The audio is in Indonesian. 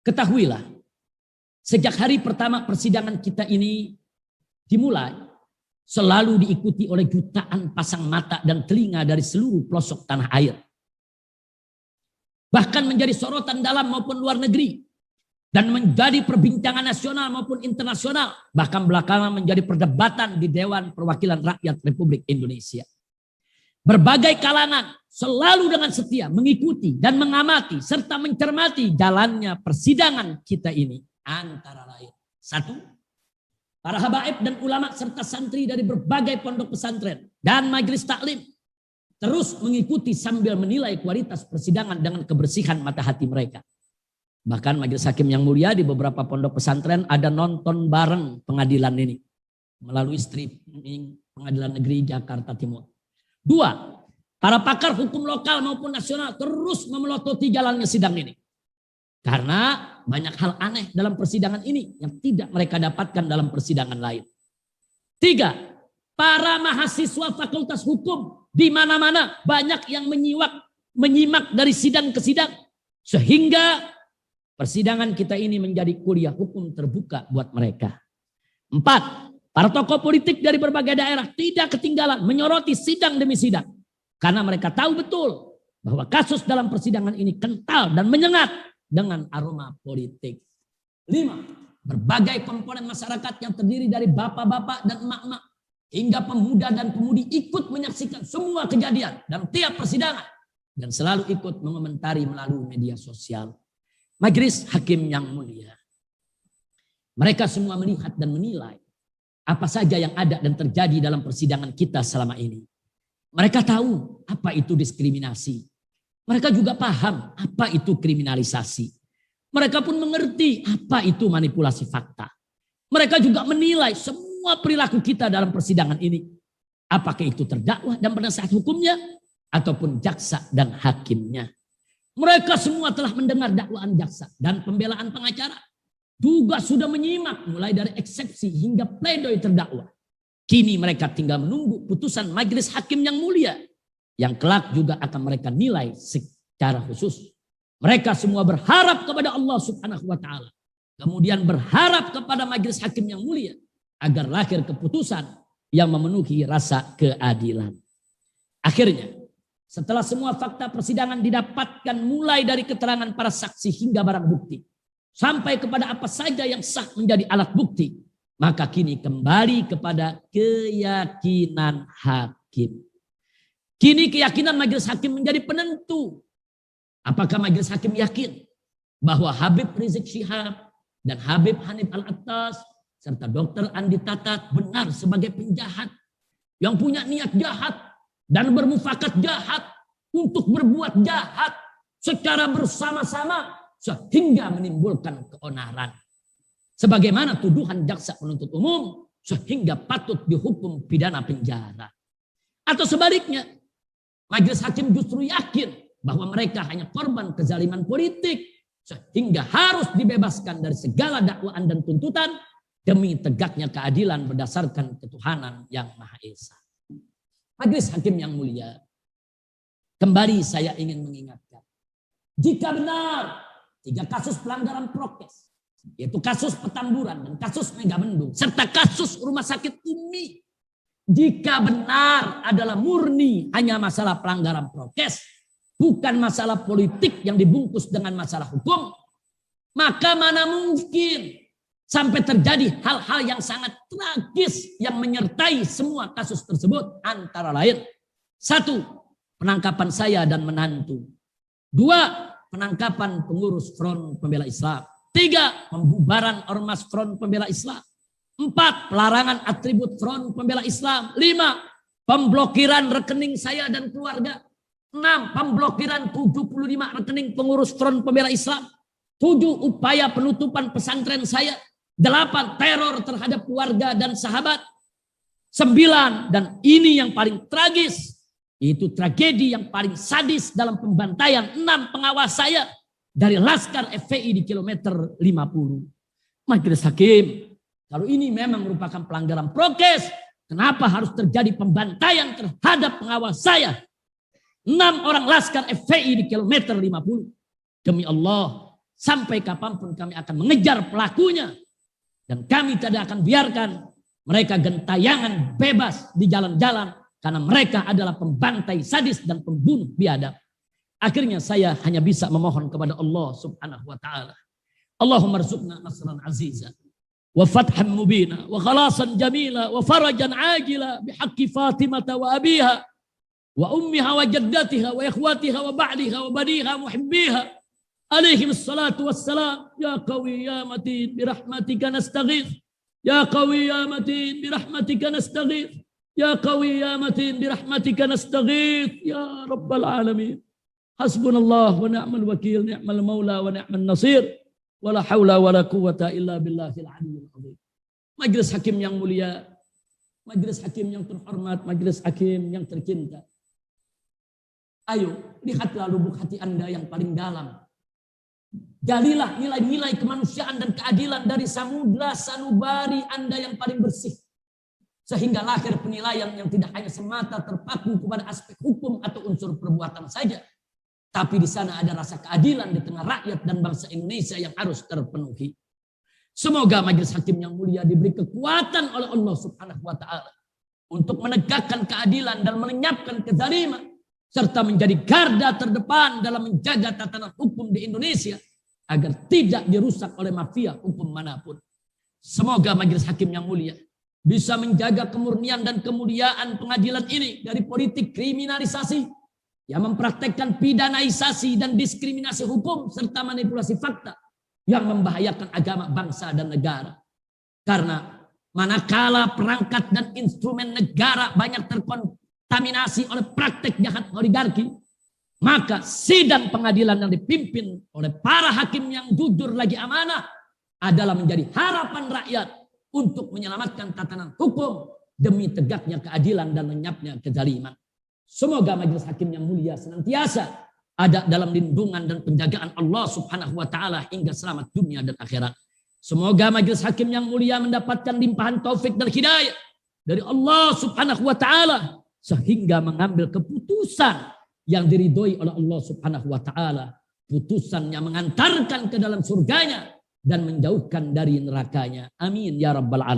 Ketahuilah, sejak hari pertama persidangan kita ini dimulai, selalu diikuti oleh jutaan pasang mata dan telinga dari seluruh pelosok tanah air. Bahkan menjadi sorotan dalam maupun luar negeri. Dan menjadi perbincangan nasional maupun internasional. Bahkan belakangan menjadi perdebatan di Dewan Perwakilan Rakyat Republik Indonesia. Berbagai kalangan selalu dengan setia mengikuti dan mengamati serta mencermati jalannya persidangan kita ini. Antara lain. 1. Para habaib dan ulama serta santri dari berbagai pondok pesantren dan majelis taklim terus mengikuti sambil menilai kualitas persidangan dengan kebersihan mata hati mereka. Bahkan majelis hakim yang mulia di beberapa pondok pesantren ada nonton bareng pengadilan ini melalui streaming Pengadilan Negeri Jakarta Timur. 2. Para pakar hukum lokal maupun nasional terus memelototi jalannya sidang ini. Karena banyak hal aneh dalam persidangan ini yang tidak mereka dapatkan dalam persidangan lain. 3. Para mahasiswa fakultas hukum di mana-mana banyak yang menyimak dari sidang ke sidang. Sehingga persidangan kita ini menjadi kuliah hukum terbuka buat mereka. 4. Para tokoh politik dari berbagai daerah tidak ketinggalan menyoroti sidang demi sidang. Karena mereka tahu betul bahwa kasus dalam persidangan ini kental dan menyengat dengan aroma politik. 5. Berbagai komponen masyarakat yang terdiri dari bapak-bapak dan emak-emak hingga pemuda dan pemudi ikut menyaksikan semua kejadian dan tiap persidangan. Dan selalu ikut mengomentari melalui media sosial. Majelis hakim yang mulia. Mereka semua melihat dan menilai apa saja yang ada dan terjadi dalam persidangan kita selama ini. Mereka tahu apa itu diskriminasi. Mereka juga paham apa itu kriminalisasi. Mereka pun mengerti apa itu manipulasi fakta. Mereka juga menilai semua perilaku kita dalam persidangan ini. Apakah itu terdakwa dan penasihat hukumnya ataupun jaksa dan hakimnya. Mereka semua telah mendengar dakwaan jaksa dan pembelaan pengacara. Juga sudah menyimak mulai dari eksepsi hingga pledoi terdakwa. Kini mereka tinggal menunggu putusan majelis hakim yang mulia. Yang kelak juga akan mereka nilai secara khusus. Mereka semua berharap kepada Allah Subhanahu wa Ta'ala. Kemudian berharap kepada majelis hakim yang mulia. Agar lahir keputusan yang memenuhi rasa keadilan. Akhirnya, setelah semua fakta persidangan didapatkan mulai dari keterangan para saksi hingga barang bukti. Sampai kepada apa saja yang sah menjadi alat bukti. Maka kini kembali kepada keyakinan hakim. Kini keyakinan majelis hakim menjadi penentu. Apakah majelis hakim yakin bahwa Habib Rizik Syihab dan Habib Hanif Al-Attas serta Dr. Andi Tatat benar sebagai penjahat yang punya niat jahat dan bermufakat jahat untuk berbuat jahat secara bersama-sama sehingga menimbulkan keonaran. Sebagaimana tuduhan jaksa penuntut umum sehingga patut dihukum pidana penjara. Atau sebaliknya, majelis hakim justru yakin bahwa mereka hanya korban kezaliman politik sehingga harus dibebaskan dari segala dakwaan dan tuntutan demi tegaknya keadilan berdasarkan ketuhanan yang Maha Esa. Majelis hakim yang mulia, kembali saya ingin mengingatkan, jika benar 3 kasus pelanggaran prokes, yaitu kasus Petamburan dan kasus Megamendung serta kasus Rumah Sakit Umi, jika benar adalah murni hanya masalah pelanggaran prokes, bukan masalah politik yang dibungkus dengan masalah hukum, maka mana mungkin sampai terjadi hal-hal yang sangat tragis yang menyertai semua kasus tersebut. Antara lain, 1. Penangkapan saya dan menantu. 2. Penangkapan pengurus Front Pembela Islam. 3. Pembubaran Ormas Front Pembela Islam. 4. Pelarangan atribut Front Pembela Islam. 5. Pemblokiran rekening saya dan keluarga. 6. Pemblokiran 75 rekening pengurus Front Pembela Islam. 7. Upaya penutupan pesantren saya. 8. Teror terhadap keluarga dan sahabat. 9. Dan ini yang paling tragis, itu tragedi yang paling sadis dalam pembantaian 6 pengawas saya dari Laskar FPI di kilometer 50. Majelis hakim, kalau ini memang merupakan pelanggaran prokes, kenapa harus terjadi pembantaian terhadap pengawas saya? 6 orang Laskar FPI di kilometer 50. Demi Allah, Sampai kapanpun kami akan mengejar pelakunya. Dan kami tidak akan biarkan mereka gentayangan bebas di jalan-jalan. Karena mereka adalah pembantai sadis dan pembunuh biadab. Akhirnya saya hanya bisa memohon kepada Allah subhanahu wa ta'ala. Allahumma rzuqna nasran aziza. Wa fathan mubina. Wa khalasan jamila. Wa farajan agila. Bihaqqi Fatimata wa abiha. Wa ummiha wa jaddatiha. Wa ikhwatiha wa ba'liha wa badiha muhibbiha. Alaihim salatu wassalam. Ya qawi ya matin. Birahmatika nastaghith. Ya qawi ya matin. Birahmatika nastaghith. Ya qawi ya matin. Birahmatika nastaghith. Ya rabbal alamin. Hasbunallah wa ni'mal wakil. Ni'mal maula wa ni'mal nasir. Wala haula wala quwata illa billahil aliyyil azim. Majelis hakim yang mulia, majelis hakim yang terhormat, majelis hakim yang tercinta. Ayo, lihatlah lubuk hati Anda yang paling dalam. Galilah nilai-nilai kemanusiaan dan keadilan dari samudra sanubari Anda yang paling bersih. Sehingga lahir penilaian yang tidak hanya semata terpaku kepada aspek hukum atau unsur perbuatan saja. Tapi di sana ada rasa keadilan di tengah rakyat dan bangsa Indonesia yang harus terpenuhi. Semoga majelis hakim yang mulia diberi kekuatan oleh Allah subhanahu wa ta'ala. Untuk menegakkan keadilan dan melenyapkan kezaliman. Serta menjadi garda terdepan dalam menjaga tatanan hukum di Indonesia. Agar tidak dirusak oleh mafia hukum manapun. Semoga majelis hakim yang mulia bisa menjaga kemurnian dan kemuliaan pengadilan ini dari politik kriminalisasi. Yang mempraktekkan pidanaisasi dan diskriminasi hukum serta manipulasi fakta yang membahayakan agama, bangsa, dan negara. Karena manakala perangkat dan instrumen negara banyak terkontaminasi oleh praktek jahat oligarki, maka sidang pengadilan yang dipimpin oleh para hakim yang jujur lagi amanah adalah menjadi harapan rakyat untuk menyelamatkan tatanan hukum demi tegaknya keadilan dan lenyapnya kezaliman. Semoga majelis hakim yang mulia senantiasa ada dalam lindungan dan penjagaan Allah subhanahu wa ta'ala hingga selamat dunia dan akhirat. Semoga majelis hakim yang mulia mendapatkan limpahan taufik dan hidayah dari Allah subhanahu wa ta'ala. Sehingga mengambil keputusan yang diridhoi oleh Allah subhanahu wa ta'ala. Putusan yang mengantarkan ke dalam surganya dan menjauhkan dari nerakanya. Amin ya rabbal alamin.